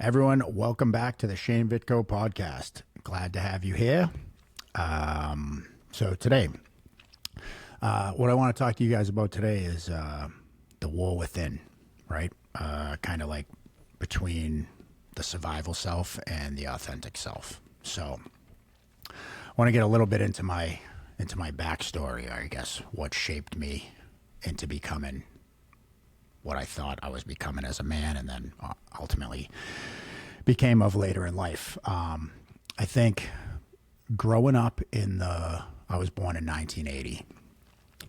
Everyone, welcome back to the Shane Vitko Podcast. Glad to have you here. So today, what I want to talk to you guys about today is the war within, right? Kind of like between the survival self and the authentic self. So I want to get a little bit into my backstory, I guess, what shaped me into becoming what I thought I was becoming as a man, and then ultimately became of later in life. I think growing up I was born in 1980.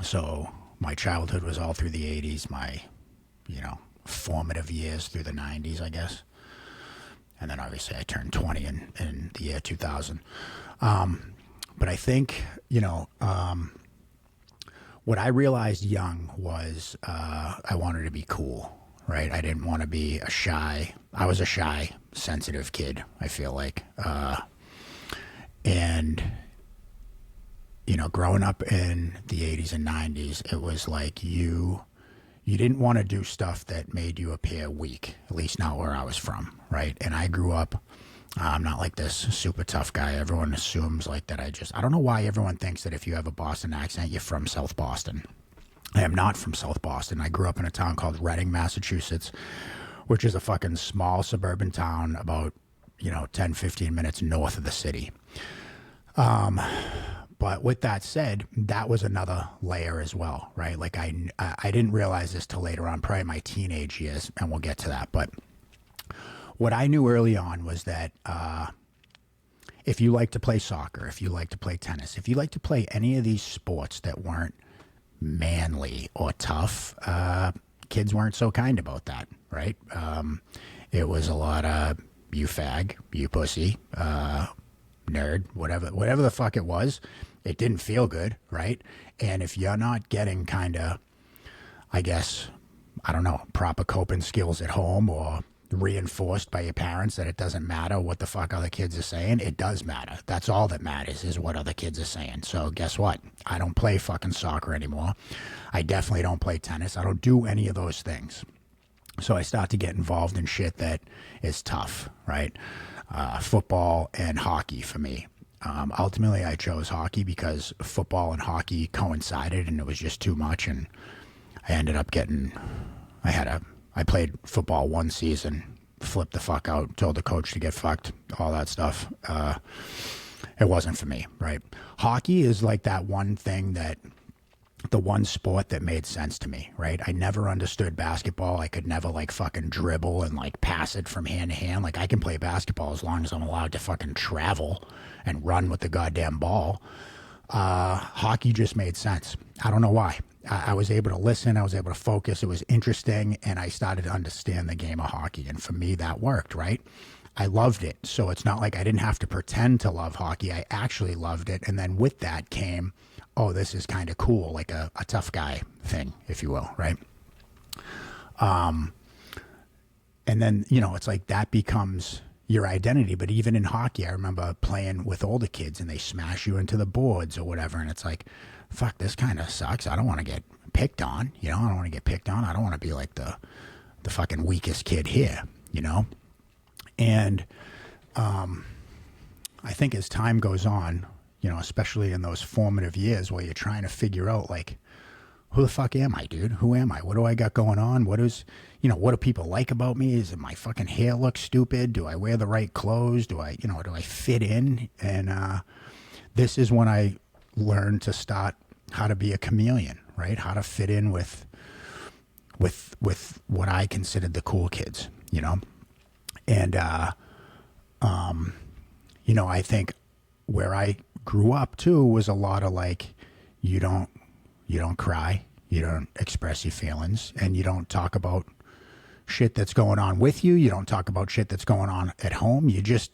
So my childhood was all through the 80s, my, formative years through the 90s, I guess. And then obviously I turned 20 in the year 2000. But I think, what I realized young was I wanted to be cool, right? I didn't want to be I was a shy, sensitive kid, I feel like. And, growing up in the 80s and 90s, it was like you didn't want to do stuff that made you appear weak, at least not where I was from, right? And I grew up, I'm not like this super tough guy. Everyone assumes like that I don't know why everyone thinks that if you have a Boston accent, you're from South Boston. I am not from South Boston. I grew up in a town called Reading, Massachusetts, which is a fucking small suburban town about, 10, 15 minutes north of the city. But with that said, that was another layer as well, right? Like I didn't realize this till later on, probably my teenage years, and we'll get to that. But what I knew early on was that if you like to play soccer, if you like to play tennis, if you like to play any of these sports that weren't manly or tough, kids weren't so kind about that, right? It was a lot of you fag, you pussy, nerd, whatever the fuck it was. It didn't feel good, right? And if you're not getting kind of, I guess, I don't know, proper coping skills at home or reinforced by your parents that it doesn't matter what the fuck other kids are saying, it does matter. That's all that matters is what other kids are saying. So guess what? I don't play fucking soccer anymore. I definitely don't play tennis. I don't do any of those things. So I start to get involved in shit that is tough, right? Football and hockey for me. Ultimately, I chose hockey because football and hockey coincided and it was just too much. And I ended up I played football one season, flipped the fuck out, told the coach to get fucked, all that stuff. It wasn't for me, right? Hockey is like that one thing the one sport that made sense to me, right? I never understood basketball. I could never like fucking dribble and like pass it from hand to hand. Like I can play basketball as long as I'm allowed to fucking travel and run with the goddamn ball. Hockey just made sense. I don't know why. I was able to listen. I was able to focus. It was interesting. And I started to understand the game of hockey. And for me, that worked, right? I loved it. So it's not like I didn't have to pretend to love hockey. I actually loved it. And then with that came, oh, this is kind of cool, like a tough guy thing, if you will, right? And then, it's like that becomes your identity. But even in hockey, I remember playing with older kids and they smash you into the boards or whatever. And it's like, fuck, this kind of sucks. I don't want to get picked on, I don't want to get picked on. I don't want to be like the fucking weakest kid here, And I think as time goes on, especially in those formative years where you're trying to figure out like, who the fuck am I, dude? Who am I? What do I got going on? What do people like about me? Is it my fucking hair look stupid? Do I wear the right clothes? Do I fit in? And this is when I learned to start how to be a chameleon, right? How to fit in with what I considered the cool kids, And, I think where I grew up too was a lot of like, you don't cry, you don't express your feelings, and you don't talk about shit that's going on with you. You don't talk about shit that's going on at home. You just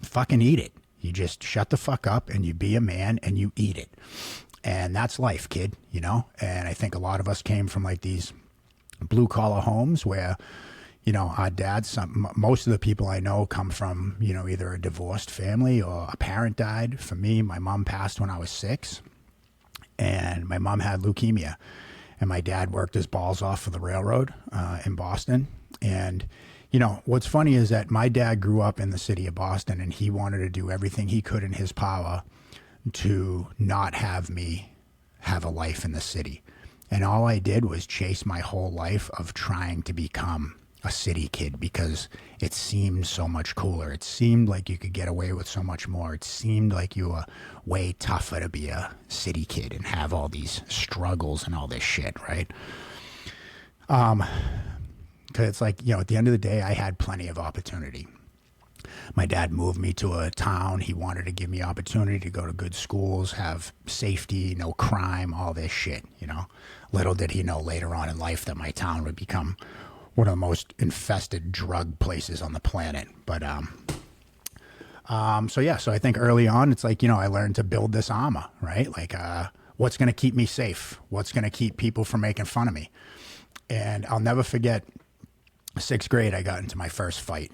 fucking eat it. You just shut the fuck up and you be a man and you eat it. And that's life, kid, And I think a lot of us came from like these blue collar homes where, our dads, most of the people I know come from, either a divorced family or a parent died. For me, my mom passed when I was 6 and my mom had leukemia and my dad worked his balls off for the railroad in Boston. And what's funny is that my dad grew up in the city of Boston, and he wanted to do everything he could in his power to not have me have a life in the city. And all I did was chase my whole life of trying to become a city kid because it seemed so much cooler. It seemed like you could get away with so much more. It seemed like you were way tougher to be a city kid and have all these struggles and all this shit, right? Because it's like, at the end of the day, I had plenty of opportunity. My dad moved me to a town. He wanted to give me opportunity to go to good schools, have safety, no crime, all this shit, Little did he know later on in life that my town would become one of the most infested drug places on the planet. But so I think early on, it's like, I learned to build this armor, right? Like, what's going to keep me safe? What's going to keep people from making fun of me? And I'll never forget, 6th grade, I got into my first fight.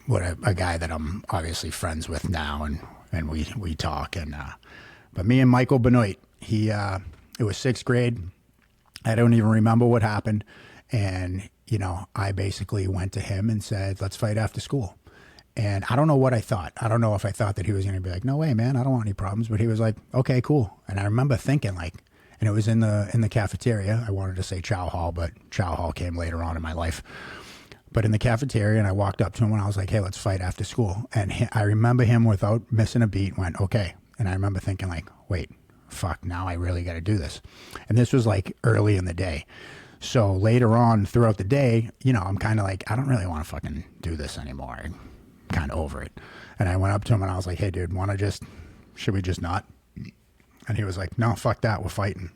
What a guy that I'm obviously friends with now, and we talk. But me and Michael Benoit, it was 6th grade. I don't even remember what happened. And, I basically went to him and said, let's fight after school. And I don't know what I thought. I don't know if I thought that he was going to be like, no way, man, I don't want any problems. But he was like, okay, cool. And I remember thinking and it was in the cafeteria. I wanted to say Chow Hall, but Chow Hall came later on in my life. But in the cafeteria, and I walked up to him and I was like, hey, let's fight after school. And I remember him without missing a beat went, okay. And I remember thinking wait, fuck, now I really got to do this. And this was early in the day. So later on throughout the day, I'm kind of I don't really want to fucking do this anymore. I'm kind of over it. And I went up to him and I was like, hey, dude, should we just not? And he was like, no, fuck that. We're fighting.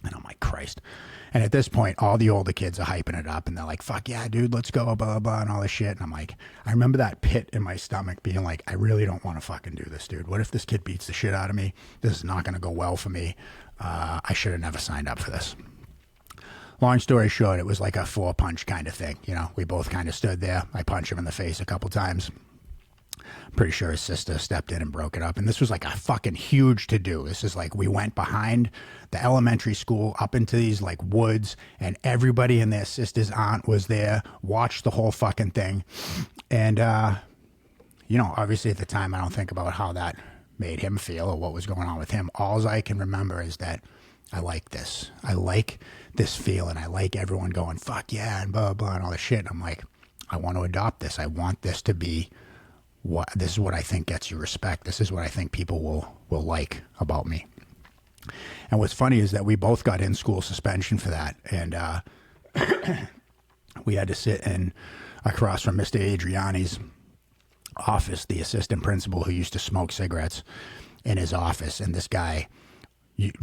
And I'm like, Christ. And at this point, all the older kids are hyping it up and they're like, fuck yeah, dude, let's go, blah, blah, blah, and all this shit. And I'm like, I remember that pit in my stomach being like, I really don't want to fucking do this, dude. What if this kid beats the shit out of me? This is not going to go well for me. I should have never signed up for this. Long story short, it was like a 4-punch kind of thing. We both kind of stood there. I punched him in the face a couple times. Pretty sure his sister stepped in and broke it up. And this was a fucking huge to-do. This is we went behind the elementary school up into these woods, and everybody and their sister's aunt was there, watched the whole fucking thing. And, obviously at the time, I don't think about how that made him feel or what was going on with him. All I can remember is that I like this. I like this feeling. I like everyone going, fuck yeah, and blah, blah, and all this shit. And I'm like, I want to adopt this. I want this to be this is what I think gets you respect. This is what I think people will like about me. And what's funny is that we both got in school suspension for that. And we had to sit across from Mr. Adriani's office, the assistant principal who used to smoke cigarettes in his office. And this guy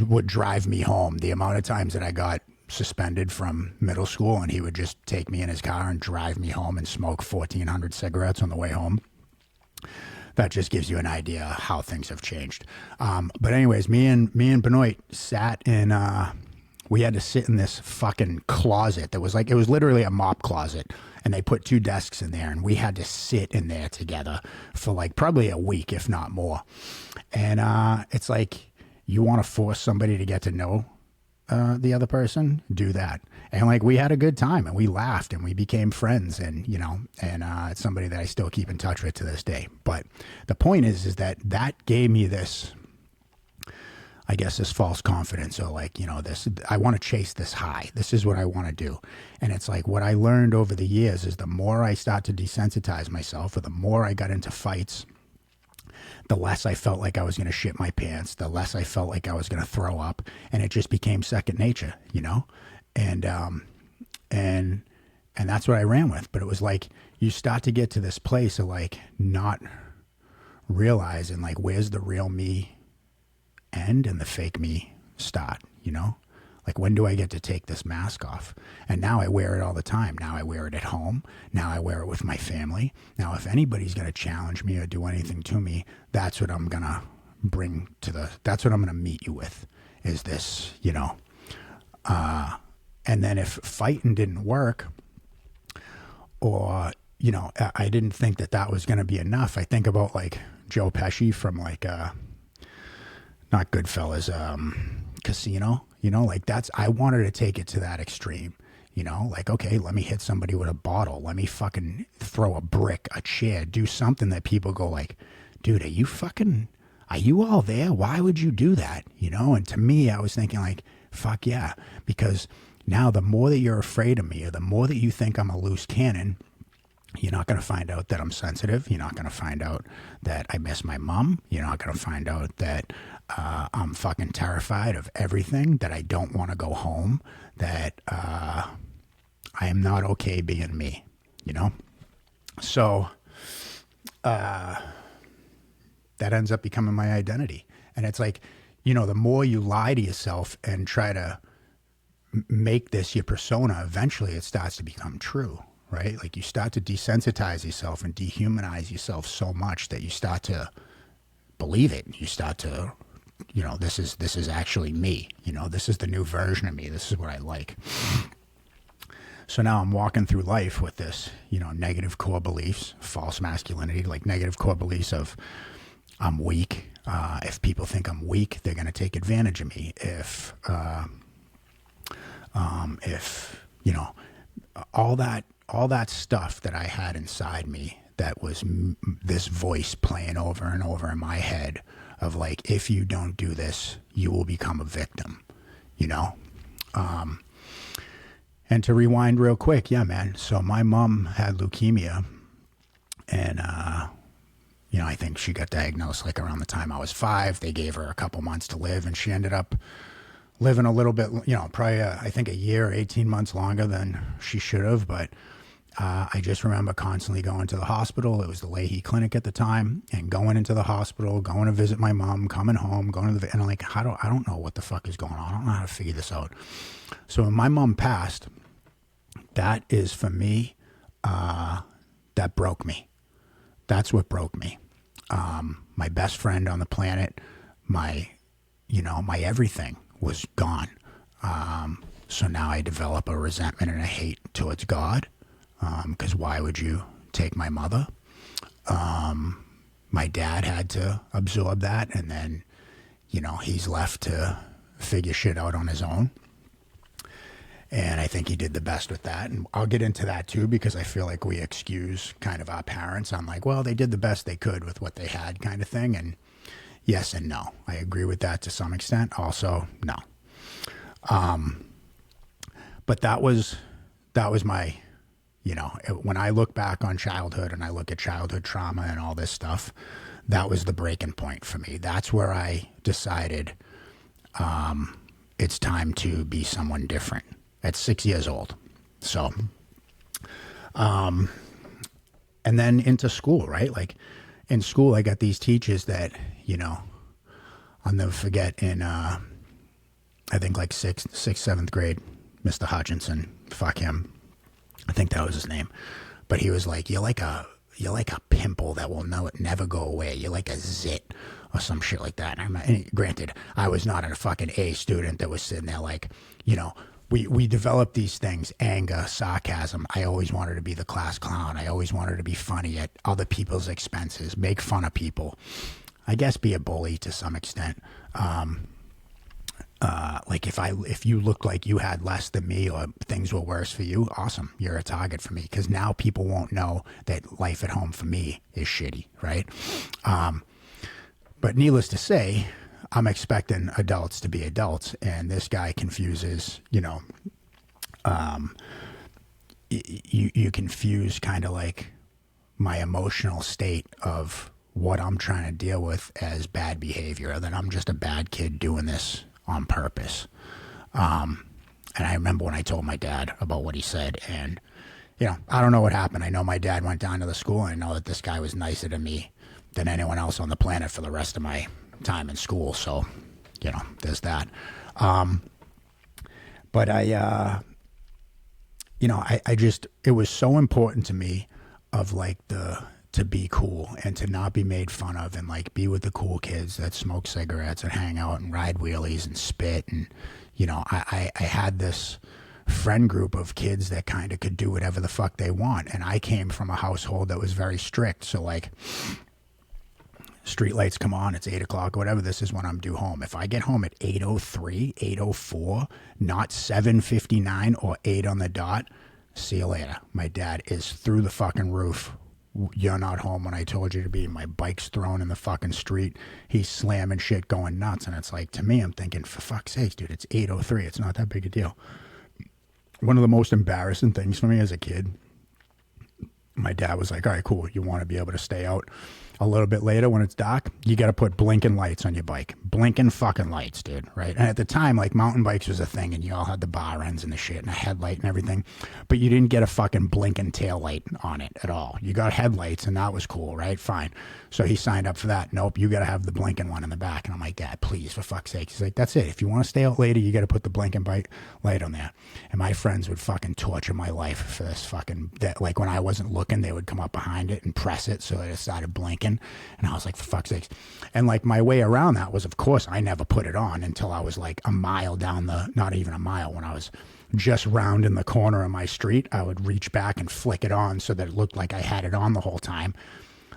would drive me home. The amount of times that I got suspended from middle school, and he would just take me in his car and drive me home and smoke 1,400 cigarettes on the way home. That just gives you an idea how things have changed. But anyways, me and Benoit sat in, we had to sit in this fucking closet that was it was literally a mop closet, and they put 2 desks in there, and we had to sit in there together for probably a week, if not more. And it's you want to force somebody to get to know the other person, do that. And we had a good time, and we laughed, and we became friends, and it's somebody that I still keep in touch with to this day. But the point is that gave me this, I guess, this false confidence, or this, I want to chase this high. This is what I want to do. And it's what I learned over the years is the more I start to desensitize myself, or the more I got into fights, the less I felt like I was going to shit my pants, the less I felt like I was going to throw up, and it just became second nature, and that's what I ran with. But it was you start to get to this place of not realizing where's the real me end and the fake me start, when do I get to take this mask off? And now I wear it all the time. Now I wear it at home. Now I wear it with my family. Now if anybody's going to challenge me or do anything to me, that's what I'm going to bring that's what I'm going to meet you with, is this, and then if fighting didn't work, or, I didn't think that was going to be enough. I think about Joe Pesci from not Goodfellas, Casino, that's, I wanted to take it to that extreme. you know, like, okay, let me hit somebody with a bottle. Let me fucking throw a brick, a chair, do something that people go like, dude, are you all there? Why would you do that? You know? And to me, I was thinking like, fuck yeah. Because now the more that you're afraid of me, or the more that you think I'm a loose cannon, you're not going to find out that I'm sensitive. You're not going to find out that I miss my mom. You're not going to find out that I'm fucking terrified of everything, that I don't want to go home, that I am not okay being me, you know? So that ends up becoming my identity. And it's like, you know, the more you lie to yourself and try to make this your persona, eventually it starts to become true. Right? Like you start to desensitize yourself and dehumanize yourself so much that you start to believe it. You start to, you know, this is actually me. You know, this is the new version of me. This is what I like. So now I'm walking through life with this, you know, negative core beliefs, false masculinity, like negative core beliefs of I'm weak. If people think I'm weak, they're going to take advantage of me. If you know, all that stuff that I had inside me, that was this voice playing over and over in my head of like, if you don't do this, you will become a victim, you know? And to rewind real quick, yeah, man. So my mom had leukemia, and, you know, I think she got diagnosed like around the time I was 5. They gave her a couple months to live, and she ended up living a little bit, you know, probably, I think a year, 18 months longer than she should have. But I just remember constantly going to the hospital. It was the Leahy Clinic at the time, and going into the hospital, going to visit my mom, coming home, going to the, and I'm like, I don't know what the fuck is going on. I don't know how to figure this out. So when my mom passed, that is for me, that broke me. That's what broke me. My best friend on the planet, my everything was gone. So now I develop a resentment and a hate towards God. Because why would you take my mother? My dad had to absorb that, and then, you know, he's left to figure shit out on his own. And I think he did the best with that. And I'll get into that too, because I feel like we excuse kind of our parents on like, well, they did the best they could with what they had kind of thing. And yes and no. I agree with that to some extent. Also, no. But that was my, you know, when I look back on childhood and I look at childhood trauma and all this stuff, that was the breaking point for me. That's where I decided it's time to be someone different at 6 years old. So, and then into school, right? Like in school, I got these teachers that, you know, I'll never forget in, I think like sixth, 7th grade, Mr. Hutchinson, fuck him. I think that was his name. But he was like, you're like a pimple that will never go away. You're like a zit or some shit like that. And granted, I was not a fucking A student that was sitting there like, you know, we developed these things, anger, sarcasm. I always wanted to be the class clown. I always wanted to be funny at other people's expenses, make fun of people. I guess be a bully to some extent. Like if you looked like you had less than me or things were worse for you, awesome. You're a target for me, because now people won't know that life at home for me is shitty, right? But needless to say, I'm expecting adults to be adults, and this guy confuses, you know, you confuse kind of like my emotional state of what I'm trying to deal with as bad behavior, that I'm just a bad kid doing this on purpose. And I remember when I told my dad about what he said, and, you know, I don't know what happened. I know my dad went down to the school, and I know that this guy was nicer to me than anyone else on the planet for the rest of my time in school. So, you know, there's that. But I just, it was so important to me of like to be cool and to not be made fun of, and like be with the cool kids that smoke cigarettes and hang out and ride wheelies and spit. And, you know, I had this friend group of kids that kind of could do whatever the fuck they want. And I came from a household that was very strict. So like street lights come on, it's 8 o'clock, whatever, this is when I'm due home. If I get home at 8:03, 8:04, not 7:59 or 8 on the dot, see you later. My dad is through the fucking roof. You're not home when I told you to be. My bike's thrown in the fucking street. He's slamming shit, going nuts. And it's like, to me, I'm thinking, for fuck's sakes, dude, it's 8:03. It's not that big a deal. One of the most embarrassing things for me as a kid, my dad was like, all right, cool. You want to be able to stay out a little bit later when it's dark? You got to put blinking lights on your bike. Blinking fucking lights, dude, right? And at the time, like, mountain bikes was a thing, and you all had the bar ends and the shit and a headlight and everything, but you didn't get a fucking blinking tail light on it at all. You got headlights, and that was cool, right? Fine. So he signed up for that. Nope, you got to have the blinking one in the back. And I'm like, Dad, please, for fuck's sake. He's like, that's it. If you want to stay out later, you got to put the blinking light on there. And my friends would fucking torture my life for this fucking, that, like, when I wasn't looking, they would come up behind it and press it so it started blinking. And I was like, for fuck's sakes. And like, my way around that was, of course, I never put it on until I was like a mile down not even a mile, when I was just rounding the corner of my street, I would reach back and flick it on so that it looked like I had it on the whole time,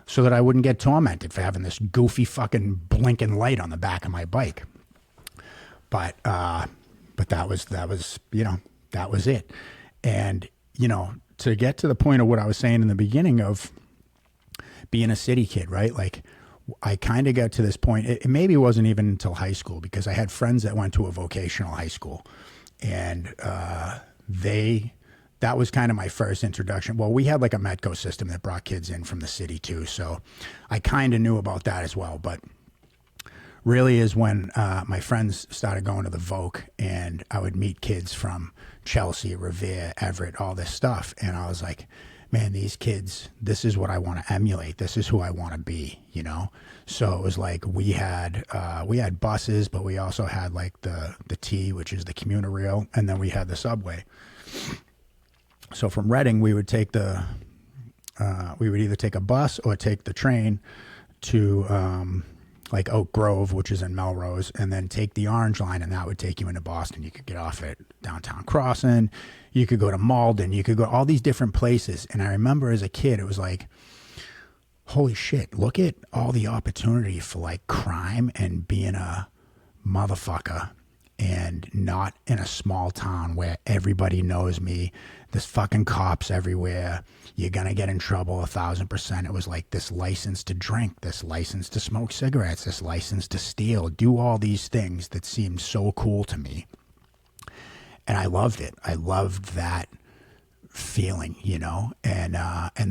so that I wouldn't get tormented for having this goofy fucking blinking light on the back of my bike. But that was, you know, that was it. And, you know, to get to the point of what I was saying in the beginning of being a city kid, right? Like, I kind of got to this point. It maybe wasn't even until high school, because I had friends that went to a vocational high school, and that was kind of my first introduction. Well, we had like a Metco system that brought kids in from the city too, so I kind of knew about that as well. But really is when my friends started going to the Voc, and I would meet kids from Chelsea, Revere, Everett, all this stuff, and I was like, man, these kids, this is what I want to emulate. This is who I want to be, you know? So it was like, we had buses, but we also had like the T, which is the commuter rail, and then we had the subway. So from Reading, we would either take a bus or take the train to like Oak Grove, which is in Melrose, and then take the Orange Line, and that would take you into Boston. You could get off at Downtown Crossing. You could go to Malden. You could go all these different places. And I remember as a kid, it was like, holy shit, look at all the opportunity for like crime and being a motherfucker, and not in a small town where everybody knows me. There's fucking cops everywhere. You're going to get in trouble 1,000%. It was like this license to drink, this license to smoke cigarettes, this license to steal, do all these things that seemed so cool to me. And I loved it. I loved that feeling, you know, and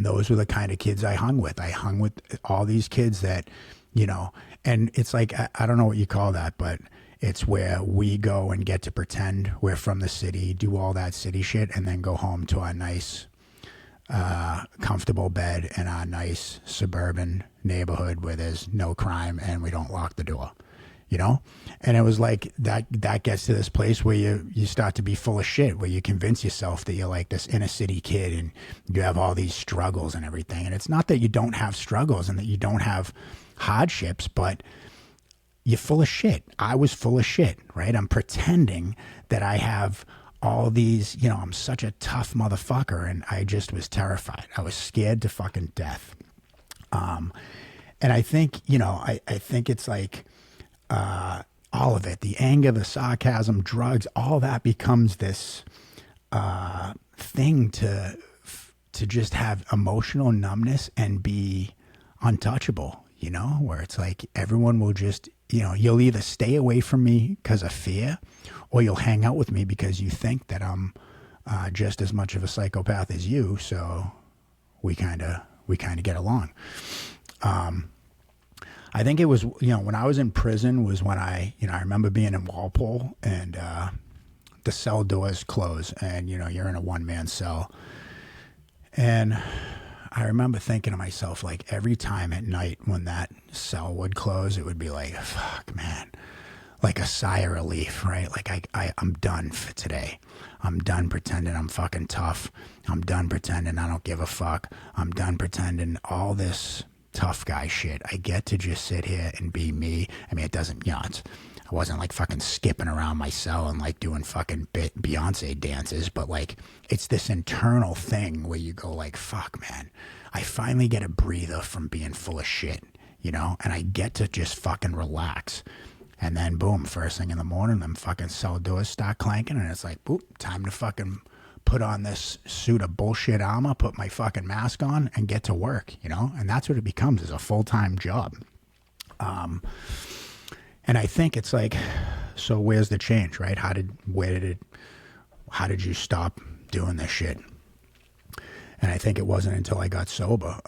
those were the kind of kids I hung with. I hung with all these kids that, you know, and it's like, I don't know what you call that, but it's where we go and get to pretend we're from the city, do all that city shit, and then go home to our nice, comfortable bed in our nice suburban neighborhood where there's no crime and we don't lock the door, you know? And it was like that gets to this place where you start to be full of shit, where you convince yourself that you're like this inner city kid and you have all these struggles and everything. And it's not that you don't have struggles and that you don't have hardships, but you're full of shit. I was full of shit, right? I'm pretending that I have all these, you know, I'm such a tough motherfucker, and I just was terrified. I was scared to fucking death. And I think, you know, I think it's like all of it, the anger, the sarcasm, drugs, all that becomes this thing to just have emotional numbness and be untouchable, you know, where it's like everyone will just, you know, you'll either stay away from me because of fear, or you'll hang out with me because you think that I'm just as much of a psychopath as you. So we kind of get along. I think it was, you know, when I was in prison was when I remember being in Walpole, and the cell doors close, and, you know, you're in a one-man cell. And I remember thinking to myself, like, every time at night when that cell would close, it would be like, fuck, man, like a sigh of relief, right? Like, I'm done for today. I'm done pretending I'm fucking tough. I'm done pretending I don't give a fuck. I'm done pretending all this tough guy shit. I get to just sit here and be me. I mean, it doesn't, you know, I wasn't like fucking skipping around my cell and like doing fucking Beyonce dances, but like, it's this internal thing where you go like, fuck, man, I finally get a breather from being full of shit, you know, and I get to just fucking relax. And then boom, first thing in the morning, them fucking cell doors start clanking, and it's like, boop, time to fucking put on this suit of bullshit armor, put my fucking mask on, and get to work, you know? And that's what it becomes, is a full-time job. And I think it's like, so where's the change, right? How did you stop doing this shit? And I think it wasn't until I got sober.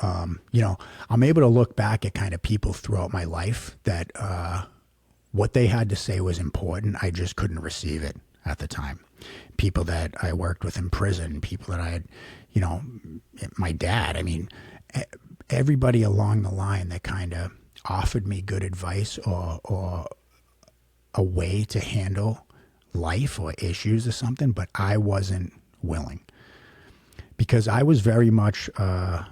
You know, I'm able to look back at kind of people throughout my life that what they had to say was important. I just couldn't receive it at the time. People that I worked with in prison, people that I had, you know, my dad. I mean, everybody along the line that kind of offered me good advice or a way to handle life or issues or something, but I wasn't willing. Because I was very much, I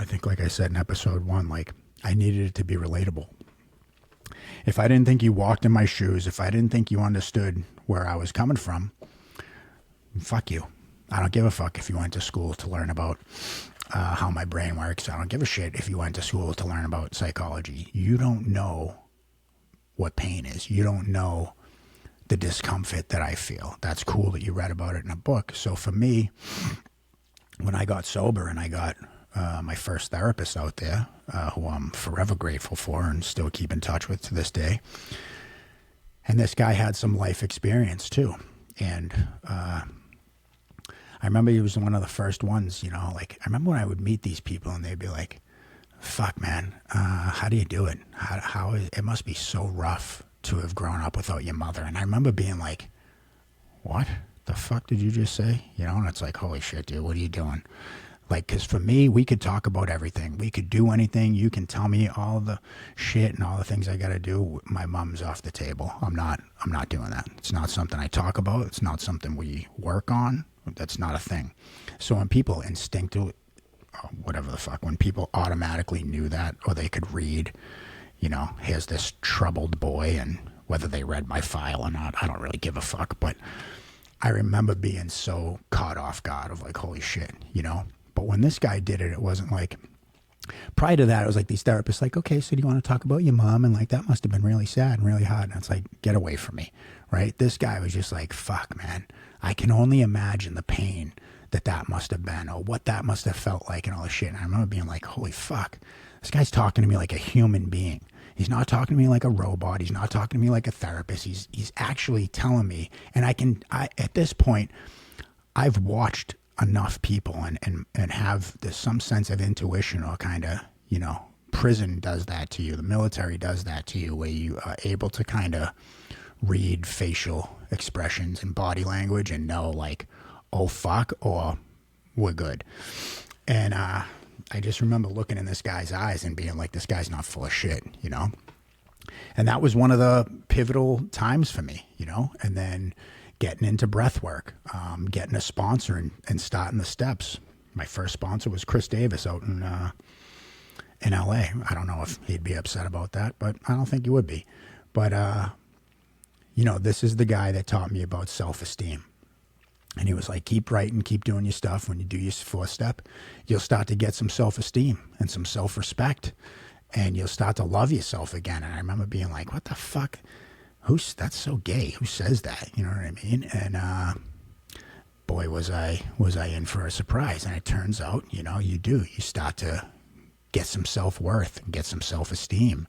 think like I said in episode 1, like I needed it to be relatable. If I didn't think you walked in my shoes, if I didn't think you understood where I was coming from, fuck you. I don't give a fuck if you went to school to learn about how my brain works. I don't give a shit if you went to school to learn about psychology. You don't know what pain is. You don't know the discomfort that I feel. That's cool that you read about it in a book. So for me, when I got sober and I got my first therapist out there, who I'm forever grateful for and still keep in touch with to this day, and this guy had some life experience too. And I remember he was one of the first ones, you know, like I remember when I would meet these people and they'd be like, fuck man, how do you do it? It must be so rough to have grown up without your mother. And I remember being like, what the fuck did you just say? You know, and it's like, holy shit, dude, what are you doing? Like, because for me, we could talk about everything. We could do anything. You can tell me all the shit and all the things I got to do. My mom's off the table. I'm not doing that. It's not something I talk about. It's not something we work on. That's not a thing. So when people instinctively, whatever the fuck, when people automatically knew that, or they could read, you know, here's this troubled boy, and whether they read my file or not, I don't really give a fuck. But I remember being so caught off guard of like, holy shit, you know? But when this guy did it, it wasn't like, prior to that, it was like these therapists like, okay, so do you want to talk about your mom? And like, that must have been really sad and really hard. And it's like, get away from me, right? This guy was just like, fuck, man, I can only imagine the pain that must have been, or what that must have felt like and all this shit. And I remember being like, holy fuck, this guy's talking to me like a human being. He's not talking to me like a robot. He's not talking to me like a therapist. He's actually telling me. And at this point, I've watched enough people and have some sense of intuition, or kind of, you know, prison does that to you. The military does that to you, where you are able to kind of read facial expressions and body language and know like, oh fuck, or we're good. And I just remember looking in this guy's eyes and being like, this guy's not full of shit, you know? And that was one of the pivotal times for me, you know? And then getting into breath work, getting a sponsor and starting the steps. My first sponsor was Chris Davis out in LA. I don't know if he'd be upset about that, but I don't think he would be. But, you know, this is the guy that taught me about self-esteem. And he was like, keep writing, keep doing your stuff. When you do your 4-step, you'll start to get some self-esteem and some self-respect, and you'll start to love yourself again. And I remember being like, what the fuck? That's so gay. Who says that? You know what I mean? And boy, was I in for a surprise. And it turns out, you know, you start to get some self-worth and get some self-esteem.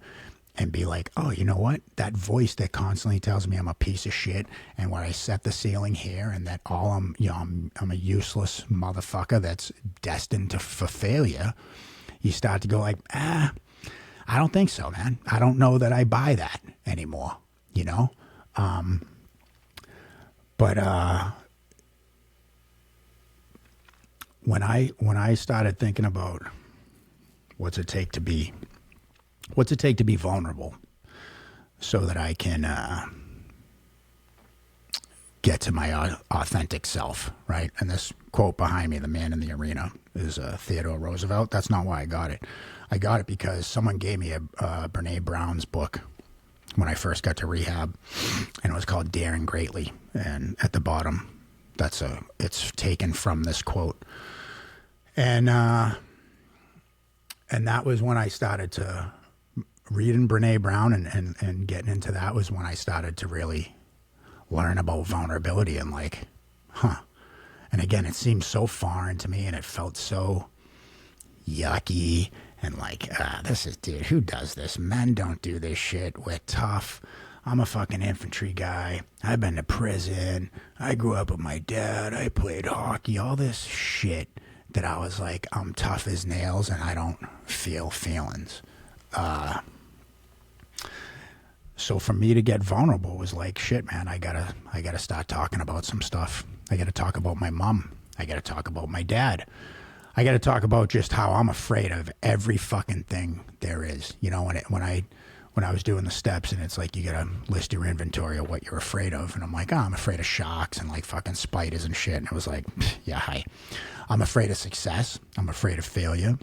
And be like, oh, you know what? That voice that constantly tells me I'm a piece of shit, and when I set the ceiling here, and that I'm a useless motherfucker that's destined for failure. You start to go like, I don't think so, man. I don't know that I buy that anymore. You know, but when I started thinking about what's it take to be vulnerable, so that I can get to my authentic self, right? And this quote behind me, "The Man in the Arena," is Theodore Roosevelt. That's not why I got it. I got it because someone gave me a Brene Brown's book when I first got to rehab, and it was called Daring Greatly. And at the bottom, it's taken from this quote. And And that was when I started to reading Brene Brown and getting into that was when I started to really learn about vulnerability and like, And again, it seemed so foreign to me and it felt so yucky and like, this is, dude, who does this? Men don't do this shit. We're tough. I'm a fucking infantry guy. I've been to prison. I grew up with my dad. I played hockey. All this shit that I was like, I'm tough as nails and I don't feel feelings. So for me to get vulnerable was like, shit, man, I gotta start talking about some stuff. I gotta talk about my mom. I gotta talk about my dad. I gotta talk about just how I'm afraid of every fucking thing there is. You know, when I was doing the steps and it's like, you gotta list your inventory of what you're afraid of. And I'm like, I'm afraid of sharks and like fucking spiders and shit. And it was like, yeah, hi. I'm afraid of success. I'm afraid of failure.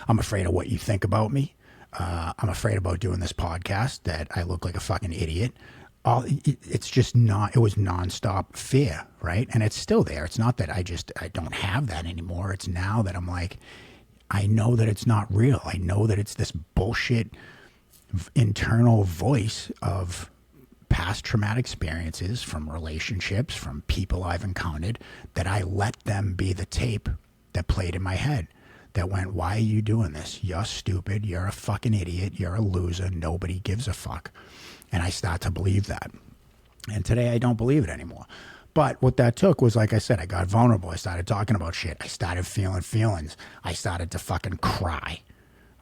I'm afraid of what you think about me. I'm afraid about doing this podcast that I look like a fucking idiot. It's just not, it was nonstop fear, right? And it's still there. It's not that I don't have that anymore. It's now that I'm like, I know that it's not real. I know that it's this bullshit internal voice of past traumatic experiences from relationships, from people I've encountered, that I let them be the tape that played in my head. That went, why are you doing this? You're stupid. You're a fucking idiot. You're a loser. Nobody gives a fuck. And I start to believe that. And today I don't believe it anymore. But what that took was, like I said, I got vulnerable. I started talking about shit. I started feeling feelings. I started to fucking cry.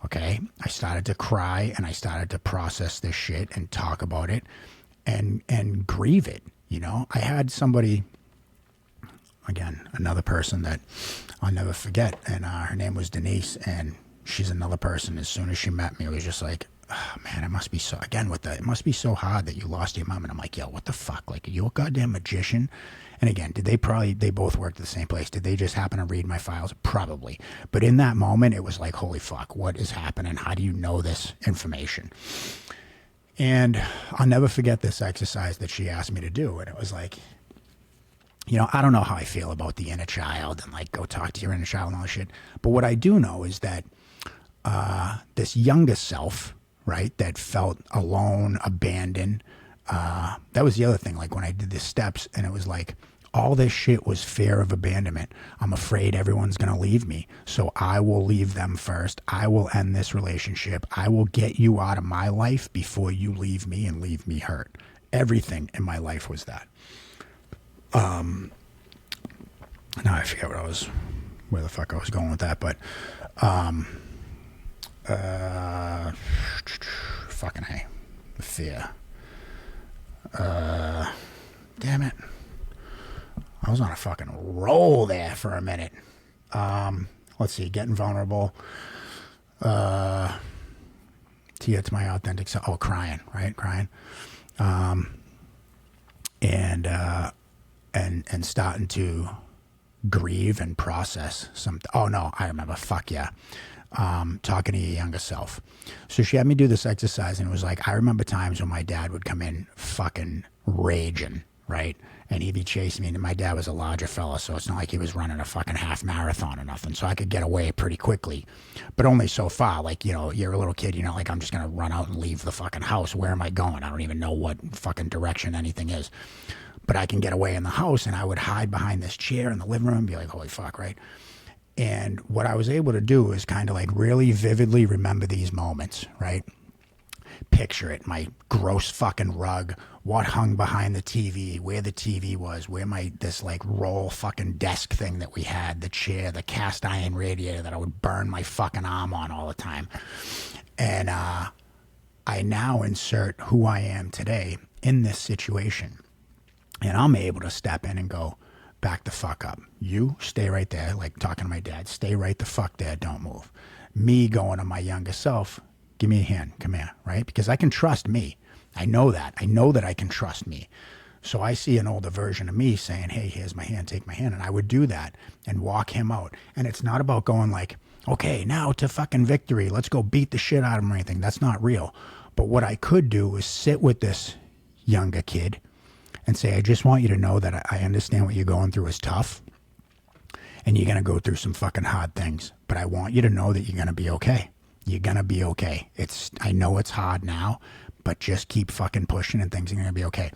Okay? I started to cry and I started to process this shit and talk about it and grieve it. You know, I had somebody, again, another person that I'll never forget. And her name was Denise. And she's another person. As soon as she met me, it was just like, oh, man, it must be so, again, with that, it must be so hard that you lost your mom. And I'm like, yo, what the fuck? Like, are you a goddamn magician? And again, they both worked at the same place. Did they just happen to read my files? Probably. But in that moment, it was like, holy fuck, what is happening? How do you know this information? And I'll never forget this exercise that she asked me to do. And it was like, you know, I don't know how I feel about the inner child and like go talk to your inner child and all that shit. But what I do know is that this younger self, right, that felt alone, abandoned, that was the other thing. Like when I did the steps and it was like, all this shit was fear of abandonment. I'm afraid everyone's going to leave me. So I will leave them first. I will end this relationship. I will get you out of my life before you leave me and leave me hurt. Everything in my life was that. Now I forget where the fuck I was going with that, but, fucking hey, the fear. Damn it. I was on a fucking roll there for a minute. Let's see, getting vulnerable. To get to my authentic self. Oh, crying, right? Crying. And starting to grieve and process something. Oh no, I remember. Fuck yeah. Talking to your younger self. So she had me do this exercise and it was like, I remember times when my dad would come in fucking raging, right? And he'd be chasing me. And my dad was a larger fella, so it's not like he was running a fucking half marathon or nothing. So I could get away pretty quickly, but only so far. Like, you know, you're a little kid, you know, like I'm just going to run out and leave the fucking house. Where am I going? I don't even know what fucking direction anything is. But I can get away in the house and I would hide behind this chair in the living room and be like, holy fuck, right? And what I was able to do is kind of like really vividly remember these moments, right? Picture it, my gross fucking rug, what hung behind the TV, where the TV was, where this like roll fucking desk thing that we had, the chair, the cast iron radiator that I would burn my fucking arm on all the time. And I now insert who I am today in this situation. And I'm able to step in and go, back the fuck up. You stay right there, like talking to my dad, stay right the fuck there, don't move. Me going to my younger self, give me a hand, come here, right? Because I can trust me. I know that. I know that I can trust me. So I see an older version of me saying, hey, here's my hand, take my hand. And I would do that and walk him out. And it's not about going like, okay, now to fucking victory. Let's go beat the shit out of him or anything. That's not real. But what I could do is sit with this younger kid and say, I just want you to know that I understand what you're going through is tough. and you're going to go through some fucking hard things. But I want you to know that you're going to be okay. You're going to be okay. I know it's hard now, but just keep fucking pushing and things are going to be okay.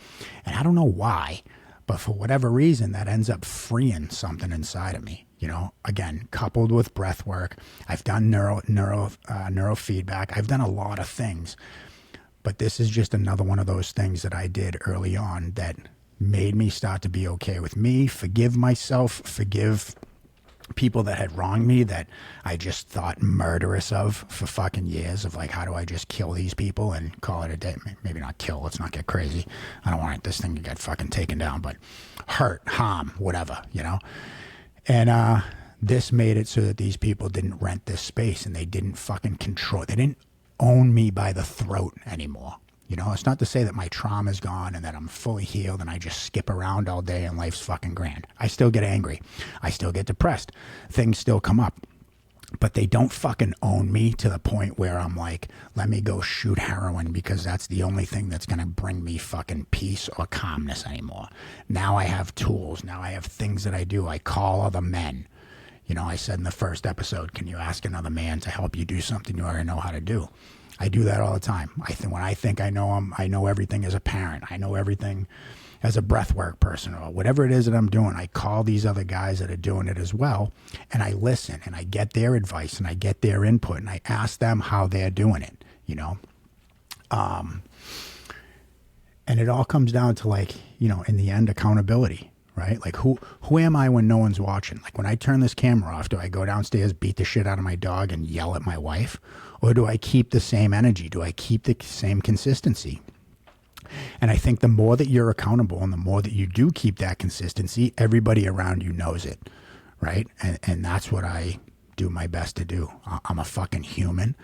And I don't know why, but for whatever reason, that ends up freeing something inside of me. You know, again, coupled with breath work. I've done neurofeedback. I've done a lot of things. But this is just another one of those things that I did early on that made me start to be okay with me, forgive myself, forgive people that had wronged me that I just thought murderous of for fucking years, of like, how do I just kill these people and call it a day? Maybe not kill, let's not get crazy. I don't want this thing to get fucking taken down, but hurt, harm, whatever, you know? And this made it so that these people didn't rent this space and they didn't fucking control, they didn't own me by the throat anymore. You know, it's not to say that my trauma's gone and that I'm fully healed and I just skip around all day and life's fucking grand. I still get angry. I still get depressed. Things still come up. But they don't fucking own me to the point where I'm like, let me go shoot heroin because that's the only thing that's going to bring me fucking peace or calmness anymore. Now I have tools. Now I have things that I do. I call other men. You know, I said in the first episode, can you ask another man to help you do something you already know how to do? I do that all the time. When I think I know everything as a parent. I know everything as a breathwork person or whatever it is that I'm doing. I call these other guys that are doing it as well, and I listen and I get their advice and I get their input and I ask them how they're doing it, you know? And it all comes down to, like, you know, in the end, accountability, right? Like who am I when no one's watching? Like when I turn this camera off, do I go downstairs, beat the shit out of my dog and yell at my wife? Or do I keep the same energy? Do I keep the same consistency? And I think the more that you're accountable and the more that you do keep that consistency, everybody around you knows it, right? And that's what I do my best to do. I'm a fucking human.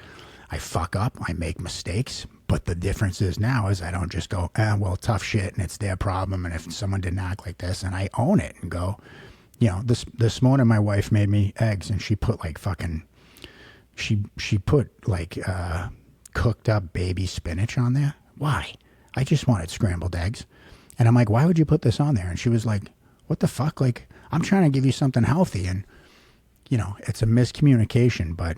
I fuck up. I make mistakes. But the difference is now is I don't just go, well, tough shit and it's their problem. And if someone didn't act like this, and I own it and go, you know, this morning my wife made me eggs and she put like fucking... She put like cooked up baby spinach on there. Why? I just wanted scrambled eggs. And I'm like, why would you put this on there? And she was like, what the fuck? Like, I'm trying to give you something healthy. And, you know, it's a miscommunication, but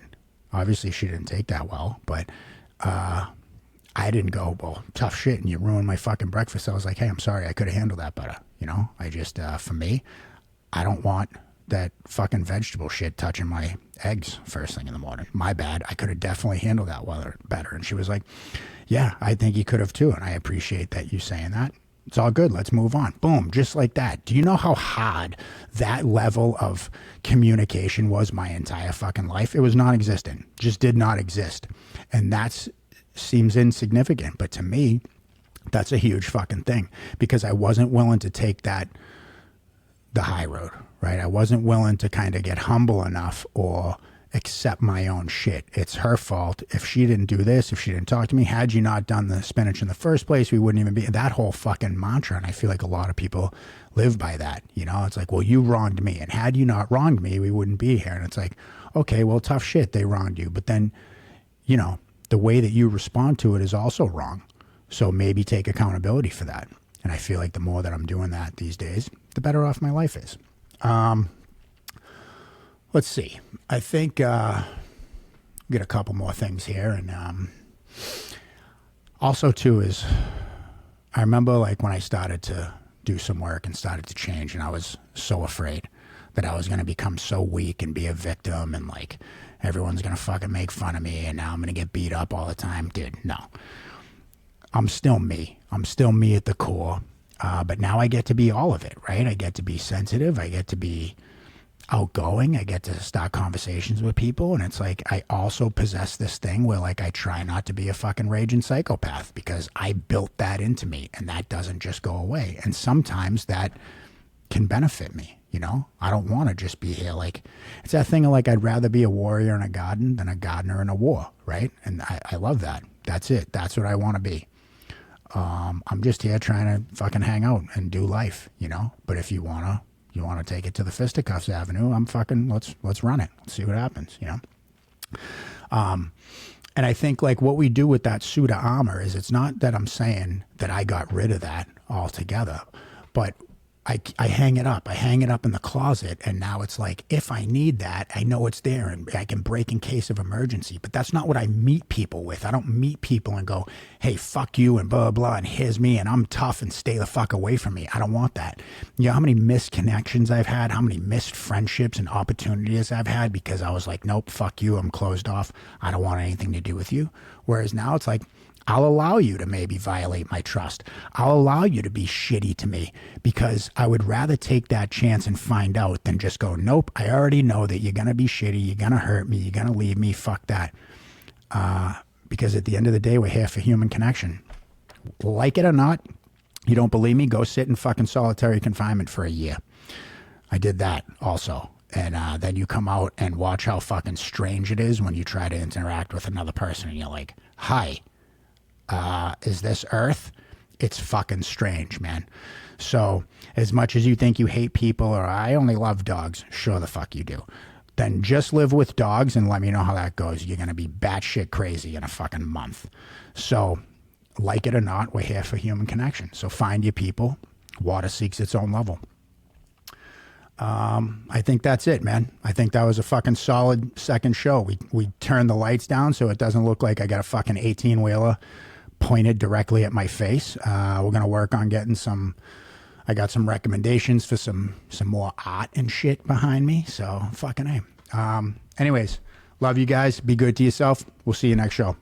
obviously she didn't take that well. But I didn't go, well, tough shit, and you ruined my fucking breakfast. I was like, hey, I'm sorry. I could have handled that better. You know, I just, for me, I don't want that fucking vegetable shit touching my eggs first thing in the morning. My bad. I could have definitely handled that better. And she was like, yeah, I think you could have too. And I appreciate that you saying that. It's all good. Let's move on. Boom. Just like that. Do you know how hard that level of communication was my entire fucking life? It was non-existent. Just did not exist. And that seems insignificant. But to me, that's a huge fucking thing because I wasn't willing to take the high road. Right? I wasn't willing to kind of get humble enough or accept my own shit. It's her fault. If she didn't do this, if she didn't talk to me, had you not done the spinach in the first place, we wouldn't even be, that whole fucking mantra. And I feel like a lot of people live by that. You know, it's like, well, you wronged me. And had you not wronged me, we wouldn't be here. And it's like, okay, well, tough shit. They wronged you. But then, you know, the way that you respond to it is also wrong. So maybe take accountability for that. And I feel like the more that I'm doing that these days, the better off my life is. Let's see. I think get a couple more things here, and also too is I remember like when I started to do some work and started to change, and I was so afraid that I was going to become so weak and be a victim, and like everyone's going to fucking make fun of me, and now I'm going to get beat up all the time. Dude, no. I'm still me. I'm still me at the core. But now I get to be all of it, right? I get to be sensitive. I get to be outgoing. I get to start conversations with people. And it's like I also possess this thing where like I try not to be a fucking raging psychopath because I built that into me and that doesn't just go away. And sometimes that can benefit me, you know? I don't want to just be here like, it's that thing of like I'd rather be a warrior in a garden than a gardener in a war, right? And I love that. That's it. That's what I want to be. I'm just here trying to fucking hang out and do life, you know? But if you wanna take it to the fisticuffs avenue, I'm fucking, let's run it. Let's see what happens, you know? And I think like what we do with that suit of armor is it's not that I'm saying that I got rid of that altogether, but I hang it up. I hang it up in the closet, and now it's like, if I need that, I know it's there, and I can break in case of emergency. But that's not what I meet people with. I don't meet people and go, hey, fuck you, and blah, blah, and here's me, and I'm tough, and stay the fuck away from me. I don't want that. You know how many missed connections I've had, how many missed friendships and opportunities I've had because I was like, nope, fuck you, I'm closed off. I don't want anything to do with you. Whereas now it's like, I'll allow you to maybe violate my trust. I'll allow you to be shitty to me because I would rather take that chance and find out than just go, nope, I already know that you're going to be shitty. You're going to hurt me. You're going to leave me. Fuck that. Because at the end of the day, we're here for human connection. Like it or not, you don't believe me? Go sit in fucking solitary confinement for a year. I did that also. And then you come out and watch how fucking strange it is when you try to interact with another person and you're like, hi. Is this Earth? It's fucking strange, man. So as much as you think you hate people or I only love dogs, sure the fuck you do. Then just live with dogs and let me know how that goes. You're going to be batshit crazy in a fucking month. So like it or not, we're here for human connection. So find your people. Water seeks its own level. I think that's it, man. I think that was a fucking solid second show. We turned the lights down so it doesn't look like I got a fucking 18-wheeler pointed directly at my face. We're going to work on getting I got some recommendations for some more art and shit behind me. So fucking A. Anyways, love you guys. Be good to yourself. We'll see you next show.